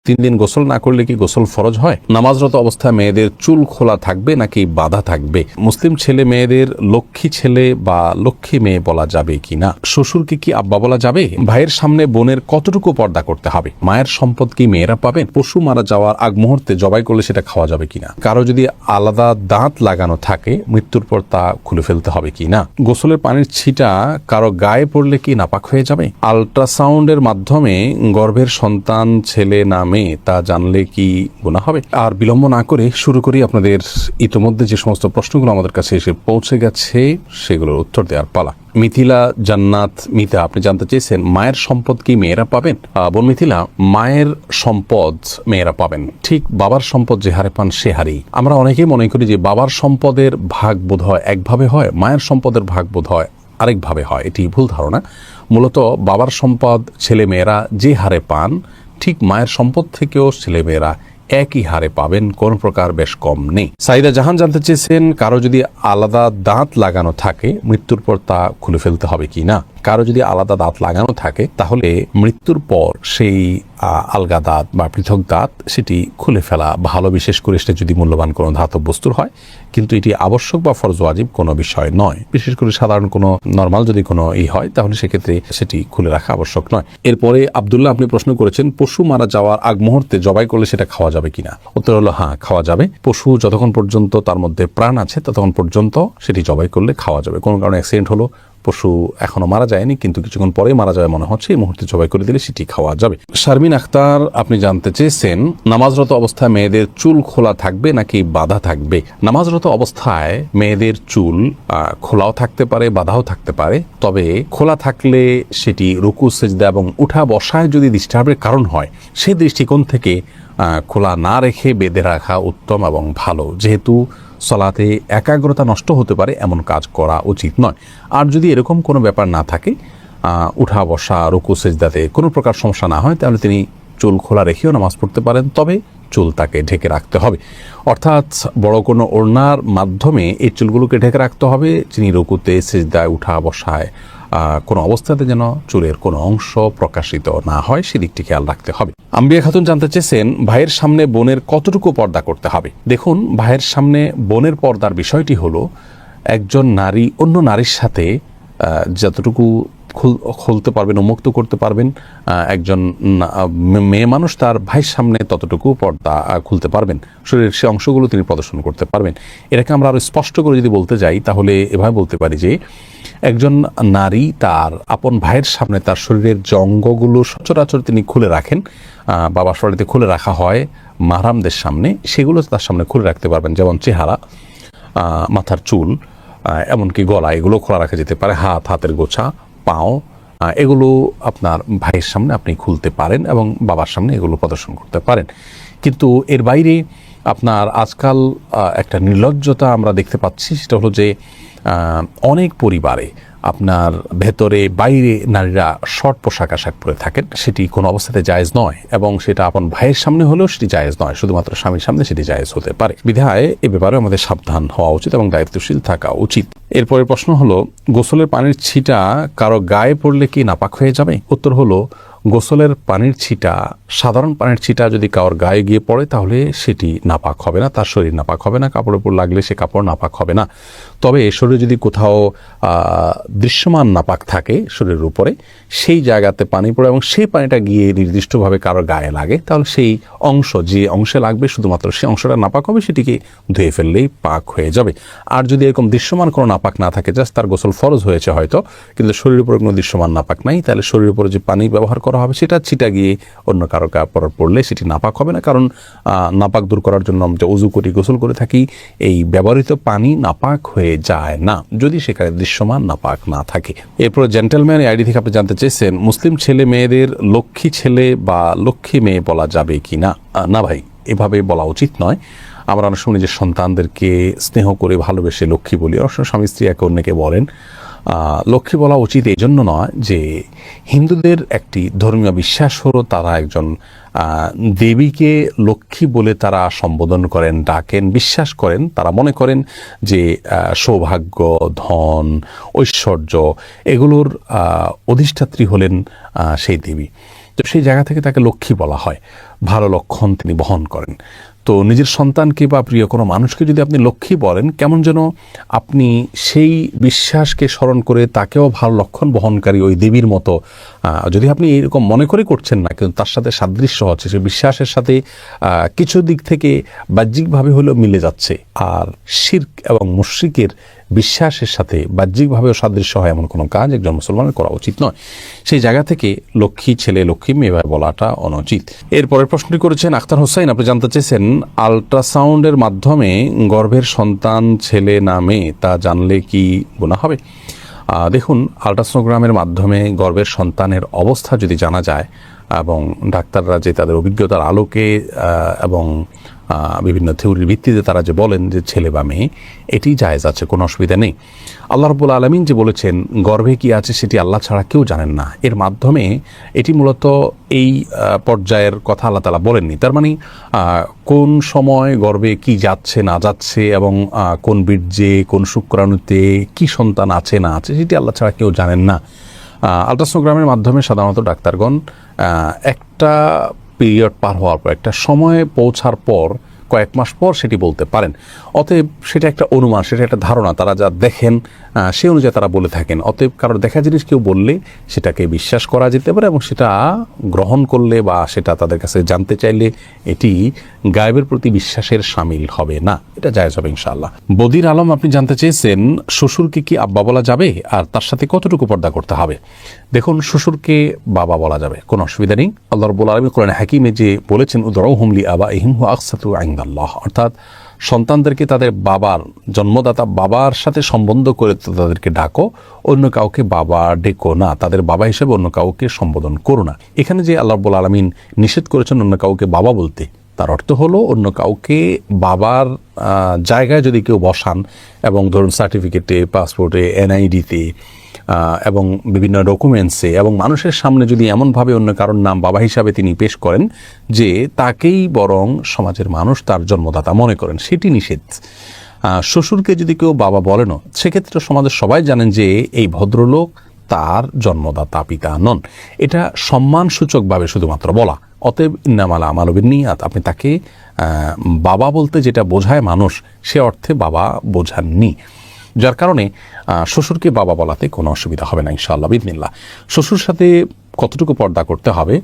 3 দিন গোসল না করলে কি গোসল ফরজ হয়? নামাজরত অবস্থায় মেয়েদের চুল খোলা থাকবে নাকি বাঁধা থাকবে? মুসলিম ছেলে মেয়েদের লক্ষ্মী ছেলে বা লক্ষ্মী মেয়ে বলা যাবে কিনা? শ্বশুরকে কি আব্বা বলা যাবে? ভাইয়ের সামনে বোনের কতটুকু পর্দা করতে হবে? মায়ের সম্পদ কি মেয়েরা পাবেন? পশু মারা যাওয়ার আগ মুহূর্তে জবাই করলে সেটা খাওয়া যাবে কিনা? কারো যদি আলাদা দাঁত লাগানো থাকে মৃত্যুর পর তা খুলে ফেলতে হবে কিনা? গোসলের পানির ছিটা কারো গায়ে পড়লে কি নাপাক হয়ে যাবে? আল্ট্রাসাউন্ডের মাধ্যমে গর্ভের সন্তান ছেলে না মেয়ে তা জানলে কি গুনাহ হবে? আর বিলম্ব না করে শুরু করি। আপনাদের ইতোমধ্যে যে সমস্ত প্রশ্নগুলো আমাদের কাছে এসে পৌঁছে গেছে সেগুলোর উত্তর দেওয়ার পালা। মিথিলা জান্নাত মিতা আপনি জানতে চেয়েছেন মায়ের সম্পদ কি মেয়েরা পাবেন? বোন মিথিলা, মায়ের সম্পদ মেয়েরা পাবেন, ঠিক বাবার সম্পদ যে হারে পান সে হারেই। আমরা অনেকেই মনে করি যে বাবার সম্পদের ভাগ বোধ হয় একভাবে হয়, মায়ের সম্পদের ভাগ বোধ হয় আরেকভাবে হয়। এটি ভুল ধারণা। মূলত বাবার সম্পদ ছেলে মেয়েরা যে হারে পান ঠিক মায়ের সম্পদ থেকেও ছেলেমেয়েরা একই হারে পাবেন, কোন প্রকার বেশ কম নেই। সাইদা জাহান জানতে চেয়েছেন কারো যদি আলাদা দাঁত লাগানো থাকে মৃত্যুর পর তা খুলে ফেলতে হবে কি না? কারো যদি আলাদা দাঁত লাগানো থাকে তাহলে মৃত্যুর পর সেই আলগা দাঁত বা পৃথক দাঁত সেটি খুলে ফেলা ভালো, বিশেষ করে সেটা যদি মূল্যবান কোনো ধাতব বস্তুর হয়। কিন্তু এটি আবশ্যক বা ফরজ ওয়াজিব কোনো বিষয় নয়। বিশেষ করে সাধারণ কোনো নর্মাল যদি কোনো হয় তাহলে সেক্ষেত্রে সেটি খুলে রাখা আবশ্যক নয়। এরপরে আব্দুল্লাহ আপনি প্রশ্ন করেছেন পশু মারা যাওয়ার আগ মুহূর্তে জবাই করলে সেটা খাওয়া যাবে কিনা? উত্তর হলো হ্যাঁ, খাওয়া যাবে। পশু যতক্ষণ পর্যন্ত তার মধ্যে প্রাণ আছে ততক্ষণ পর্যন্ত সেটি জবাই করলে খাওয়া যাবে। কোনো কারণে অ্যাক্সিডেন্ট হলো, পশু এখনো মারা যায়নি কিন্তু কিছুক্ষণ পরে মারা যাবে মনে হচ্ছে, এই মুহূর্তে জবাই করে দিলে সেটি খাওয়া যাবে। শারমিন আখতার আপনি জানতে চেয়েছেন নামাজরত অবস্থায় মেয়েদের চুল খোলা থাকবে নাকি বাঁধা থাকবে? নামাজরত অবস্থায় মেয়েদের চুল খোলাও থাকতে পারে, বাঁধাও থাকতে পারে। তবে খোলা থাকলে সেটি রুকু সেজদা এবং উঠা বসায় যদি ডিস্টার্বের কারণ হয় সেই দৃষ্টিকোণ থেকে খোলা না রেখে বেঁধে রাখা উত্তম এবং ভালো, যেহেতু সলাতে একাগ্রতা নষ্ট হতে পারে এমন কাজ করা উচিত নয়। আর যদি এরকম কোনো ব্যাপার না থাকে, উঠা বসা রুকু সেজদাতে কোনো প্রকার সমস্যা না হয়, তাহলে তিনি চুল খোলা রেখেও নামাজ পড়তে পারেন, তবে চুল তাকে ঢেকে রাখতে হবে। অর্থাৎ বড় কোনো ওড়নার মাধ্যমে এই চুলগুলোকে ঢেকে রাখতে হবে। যিনি রুকুতে সেজদায় উঠা বসায় কোনো অবস্থাতে যেন চুলের কোনো অংশ প্রকাশিত না হয় সেদিকটি খেয়াল রাখতে হবে। আম্বিয়া খাতুন জানতে চেয়েছেন ভাইয়ের সামনে বোনের কতটুকু পর্দা করতে হবে? দেখুন, ভাইয়ের সামনে বোনের পর্দার বিষয়টি হলো একজন নারী অন্য নারীর সাথে যতটুকু খুলতে পারবেন, উন্মুক্ত করতে পারবেন, একজন মেয়ে মানুষ তার ভাইয়ের সামনে ততটুকু পর্দা খুলতে পারবেন, শরীরের সে অংশগুলো তিনি প্রদর্শন করতে পারবেন। এটাকে আমরা আরো স্পষ্ট করে যদি বলতে যাই তাহলে এভাবে বলতে পারি যে একজন নারী তার আপন ভাইয়ের সামনে তার শরীরের যে অঙ্গগুলো সচরাচর তিনি খুলে রাখেন, বাবার শরীরে খুলে রাখা হয় মাহরামদের সামনে, সেগুলো তার সামনে খুলে রাখতে পারবেন। যেমন চেহারা, মাথার চুল, এমনকি গলা, এগুলো খোলা রাখা যেতে পারে। হাতের গোছা, পাও, এগুলো আপনার ভাইয়ের সামনে আপনি খুলতে পারেন এবং বাবার সামনে এগুলো প্রদর্শন করতে পারেন। কিন্তু এর বাইরে আপনার আজকাল একটা নির্লজ্জতা আমরা দেখতে পাচ্ছি, সেটা হলো যে অনেক পরিবারে আপনার ভেতরে বাইরে নারীরা শর্ট পোশাক আশাক পরে থাকেন, সেটি কোনো অবস্থাতে জায়েজ নয় এবং সেটা আপন ভাইয়ের সামনে হলেও সেটি জায়েজ নয়, শুধুমাত্র স্বামীর সামনে সেটি জায়েজ হতে পারে। বিধায় এ ব্যাপারে আমাদের সাবধান হওয়া উচিত এবং দায়িত্বশীল থাকা উচিত। এরপরের প্রশ্ন হলো গোসলের পানির ছিটা কারো গায়ে পড়লে কি নাপাক হয়ে যাবে? উত্তর হলো গোসলের পানির ছিটা, সাধারণ পানির ছিটা যদি কারোর গায়ে গিয়ে পড়ে তাহলে সেটি নাপাক হবে না, তার শরীর নাপাক হবে না, কাপড়ের উপর লাগলে সে কাপড় নাপাক হবে না। তবে শরীরে যদি কোথাও দৃশ্যমান নাপাক থাকে শরীরের উপরে, সেই জায়গাতে পানি পড়ে এবং সেই পানিটা গিয়ে নির্দিষ্টভাবে কারোর গায়ে লাগে, তাহলে সেই অংশ যে অংশে লাগবে শুধুমাত্র সেই অংশটা নাপাক হবে, সেটিকে ধুয়ে ফেললেই পাক হয়ে যাবে। আর যদি এরকম দৃশ্যমান কোনো নাপাক না থাকে, জাস্ট তার গোসল ফরজ হয়েছে হয়তো, কিন্তু শরীরের উপরে কোনো দৃশ্যমান নাপাক নাই, তাহলে শরীরের উপরে যে পানি ব্যবহার করা হবে সেটা ছিটা গিয়ে অন্য কারো কাপড় পড়লে সেটি নাপাক হবে না। কারণ নাপাক দূর করার জন্য আমরা উযু করি, গোসল করে থাকি, এই ব্যবহৃত পানি নাপাক হয়ে যায় না যদি সেখানে দৃশ্যমান নাপাক না থাকে। এরপর জেন্টেলম্যান আইডি থেকে আপনি জানতে চেয়েছেন মুসলিম ছেলে মেয়েদের লক্ষ্মী ছেলে বা লক্ষ্মী মেয়ে বলা যাবে কি না? না ভাই, এভাবে বলা উচিত নয়। আমরা অনেক সময় যে সন্তানদেরকে স্নেহ করে ভালোবেসে লক্ষ্মী বলি, অবশ্য স্বামী স্ত্রী একে অন্যকে বলেন। লক্ষ্মী বলা উচিত এই জন্য নয় যে হিন্দুদের একটি ধর্মীয় বিশ্বাস হলো তারা একজন দেবীকে লক্ষ্মী বলে তারা সম্বোধন করেন, ডাকেন, বিশ্বাস করেন। তারা মনে করেন যে সৌভাগ্য, ধন, ঐশ্বর্য এগুলোর অধিষ্ঠাত্রী হলেন সেই দেবী। তো সেই জায়গা থেকে তাকে লক্ষ্মী বলা হয়, ভালো লক্ষণ তিনি বহন করেন। তো নিজের সন্তানকে বা প্রিয় কোনো মানুষকে যদি আপনি লক্ষ্মী বলেন, কেমন যেন আপনি সেই বিশ্বাসকে স্মরণ করে তাকেও ভালো লক্ষণ বহনকারী ওই দেবীর মতো, যদি আপনি এরকম মনে করে করছেন না, কিন্তু তার সাথে সাদৃশ্য হচ্ছে, সে বিশ্বাসের সাথে কিছু দিক থেকে বাহ্যিকভাবে হলেও মিলে যাচ্ছে। আর শিরক এবং মুশরিকের বিশ্বাসের সাথে বাহ্যিকভাবেও সাদৃশ্য হয় এমন কোনো কাজ একজন মুসলমানের করা উচিত নয়। সেই জায়গা থেকে লক্ষ্মী ছেলে লক্ষ্মী মেয়ে বলাটা অনুচিত। এরপরের প্রশ্নটি করেছেন আখতার হোসাইন, আপনি জানতে চেয়েছেন আল্ট্রাসাউন্ডের মাধ্যমে গর্ভের সন্তান ছেলে না মেয়ে তা জানলে কি গুনাহ হবে? দেখুন, আল্ট্রাসোনোগ্রামের মাধ্যমে গর্ভের সন্তানের অবস্থা যদি জানা যায় এবং ডাক্তাররা যে তাদের অভিজ্ঞতার আলোকে এবং বিভিন্ন থিওরির ভিত্তিতে তারা যে বলেন যে ছেলে বা মেয়ে, এটি জায়েজ আছে, কোনো অসুবিধা নেই। আল্লাহ রাব্বুল আলামিন যে বলেছেন গর্ভে কি আছে সেটি আল্লাহ ছাড়া কেউ জানেন না, এর মাধ্যমে এটি মূলত এই পর্যায়ের কথা আল্লাহ তাআলা বলেননি। তার মানে কোন সময় গর্ভে কি যাচ্ছে না যাচ্ছে এবং কোন বীর্যে কোন শুক্রাণুতে কি সন্তান আছে না আছে সেটি আল্লাহ ছাড়া কেউ জানেন না। আল্ট্রাসোনোগ্রামের মাধ্যমে সাধারণত ডাক্তারগণ একটা পিরিয়ড পার হওয়ার পর, একটা সময়ে পৌঁছার পর, কয়েক মাস পর সেটি বলতে পারেন। অতএব সেটা একটা অনুমান, সেটা একটা ধারণা, তারা যা দেখেন সেই অনুযায়ী তারা বলে থাকেন। অতএব কারোর দেখা জিনিস কেউ বললে সেটাকে বিশ্বাস করা যেতে পারে এবং সেটা গ্রহণ করলে বা সেটা তাদের কাছে জানতে চাইলে এটি গায়েবের প্রতি বিশ্বাসের শামিল হবে না, এটা জায়েজ হবে ইনশাআল্লাহ। বদির আলম, আপনি জানতে চেয়েছেন শ্বশুরকে কি আব্বা বলা যাবে আর তার সাথে কতটুকু পর্দা করতে হবে? দেখুন, শ্বশুরকে বাবা বলা যাবে, কোনো অসুবিধা নেই। আল্লাহ রাব্বুল আলামিন কোরআন হাকিমে যে বলেছেন উদউহুম লিআবাইহিম হুয়া আকসাতু ইনদাল্লাহ, অর্থাৎ সন্তানদেরকে তাদের বাবার, জন্মদাতা বাবার সাথে সম্বন্ধ করে তাদেরকে ডাকো, অন্য কাউকে বাবা ডেকো না, তাদের বাবা হিসেবে অন্য কাউকে সম্বোধন করো না। এখানে যে আল্লাহ রাব্বুল আলামিন নিষেধ করেছেন অন্য কাউকে বাবা বলতে, তার অর্থ হলো অন্য কাউকে বাবার জায়গায় যদি কেউ বসান এবং ধরুন সার্টিফিকেটে, পাসপোর্টে, এনআইডিতে এবং বিভিন্ন ডকুমেন্টসে এবং মানুষের সামনে যদি এমনভাবে অন্য কারোর নাম বাবা হিসাবে তিনি পেশ করেন যে তাকেই বরং সমাজের মানুষ তার জন্মদাতা মনে করেন, সেটি নিষেধ। শ্বশুরকে যদি কেউ বাবা বলেনও, সেক্ষেত্রে সমাজের সবাই জানেন যে এই ভদ্রলোক তার জন্মদাতা পিতা নন, এটা সম্মানসূচকভাবে শুধুমাত্র বলা। অতএব ইন্নামাল আমালু বিন্নিয়াত, আপনি তাকে বাবা বলতে যেটা বোঝায় মানুষ, সে অর্থে বাবা বোঝাননি, যার কারণে শ্বশুরকে বাবা বলাতে কোনো অসুবিধা হবে না ইনশাআল্লাহ বিইذনিল্লাহ। শ্বশুর সাথে কতটুকু পর্দা করতে হবে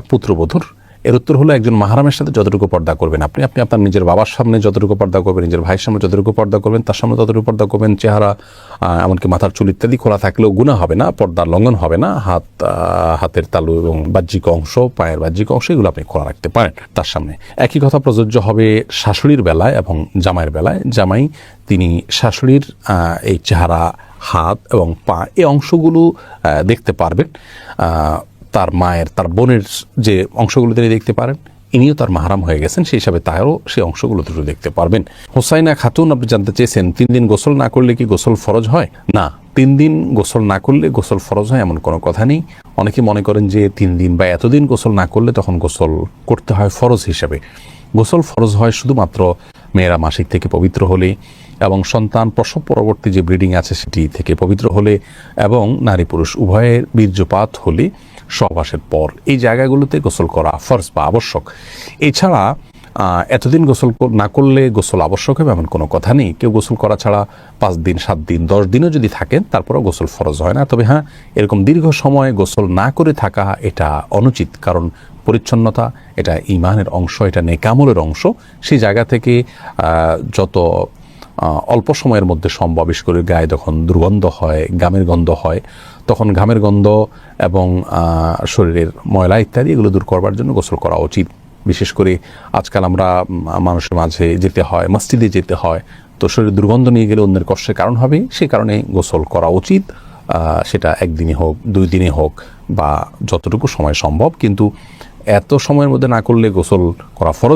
পুত্রবধূর? এর উত্তর হলো একজন মাহরামের সাথে যতটুকু পর্দা করবেন আপনি আপনার নিজের বাবার সামনে যতটুকু পর্দা করবেন, নিজের ভাইয়ের সামনে যতটুকু পর্দা করবেন, তার সামনে ততটুকু পর্দা করবেন। চেহারা এমনকি মাথার চুল ইত্যাদি খোলা থাকলেও গুনাহ হবে না, পর্দার লঙ্ঘন হবে না। হাতের তালু এবং বাহ্যিক অংশ, পায়ের বাহ্যিক অংশ, এগুলো আপনি খোলা রাখতে পারেন তার সামনে। একই কথা প্রযোজ্য হবে শাশুড়ির বেলায় এবং জামাইয়ের বেলায়। জামাই তিনি শাশুড়ির এই চেহারা, হাত এবং পা, এই অংশগুলো দেখতে পারবেন। তার মায়ের, তার বোনের যে অংশগুলো তিনি দেখতে পারেন, ইনিও তার মাহরাম হয়ে গেছেন, সেই হিসাবে তারও সেই অংশগুলো দুটো দেখতে পারবেন। হোসাইনা খাতুন, আপনি জানতে চেয়েছেন 3 দিন গোসল না করলে কি গোসল ফরজ হয়? না, 3 দিন গোসল না করলে গোসল ফরজ হয় এমন কোনো কথা নেই। অনেকে মনে করেন যে 3 দিন বা এতদিন গোসল না করলে তখন গোসল করতে হয় ফরজ হিসাবে। গোসল ফরজ হয় শুধুমাত্র মেয়েরা মাসিক থেকে পবিত্র হলে এবং সন্তান প্রসব পরবর্তী যে ব্লিডিং আছে সেটি থেকে পবিত্র হলে এবং নারী পুরুষ উভয়ের বীর্যপাত হলে সহবাসের পর, এই জায়গাগুলোতে গোসল করা ফরজ বা আবশ্যক। এছাড়া এতদিন গোসল না করলে গোসল আবশ্যক হবে এমন কোনো কথা নেই। কেউ গোসল করা ছাড়া 5 দিন, 7 দিন, 10 দিনও যদি থাকেন তারপরেও গোসল ফরজ হয় না। তবে হ্যাঁ, এরকম দীর্ঘ সময় গোসল না করে থাকা এটা অনুচিত, কারণ পরিচ্ছন্নতা এটা ঈমানের অংশ, এটা নেকামলের অংশ। সেই জায়গা থেকে যত অল্প সময়ের মধ্যে সম্ভব, বিশেষ করে গায়ে যখন দুর্গন্ধ হয়, ঘামের গন্ধ হয়, তখন ঘামের গন্ধ এবং শরীরের ময়লা ইত্যাদি এগুলো দূর করবার জন্য গোসল করা উচিত। বিশেষ করে আজকাল আমরা মানুষের মাঝে যেতে হয়, মসজিদে যেতে হয়, তো শরীরে দুর্গন্ধ নিয়ে গেলে অন্যের কষ্টের কারণ হবে, সেই কারণে গোসল করা উচিত। সেটা 1 দিনই হোক, 2 দিনে হোক বা যতটুকু সময় সম্ভব, কিন্তু এত সময়ের মধ্যে না করলে গোসল করা ফরজ।